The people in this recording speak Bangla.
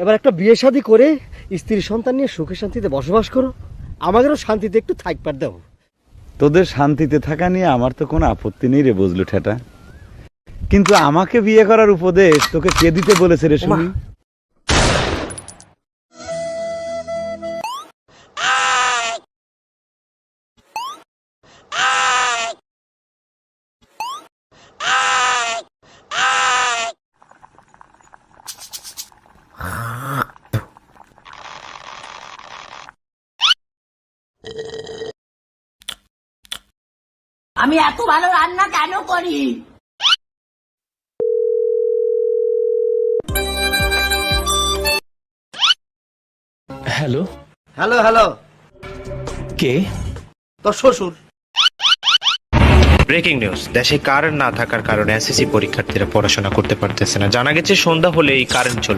এবার একটা বিয়ে শাদী করে স্ত্রী সন্তান নিয়ে সুখে শান্তিতে বসবাস করো, আমাদেরও শান্তিতে একটু থাকবার দাও। তোদের শান্তিতে থাকা নিয়ে আমার তো কোনো আপত্তি নেই রে বজলু ঠেটা, কিন্তু আমাকে বিয়ে করার উপদেশ তোকে কে দিতে বলেছে রে শুনি? আমি এত ভালো রান্না কেন করি? হ্যালো, হ্যালো হ্যালো, কে? তোর শ্বশুর। ব্রেকিং নিউজ, দেশে কারেন্ট না থাকার কারণে এসএসসি পরীক্ষার্থীরা পড়াশোনা করতে পারতেছে না। জানা গেছে সন্ধ্যা হলে এই কারেন্ট চলে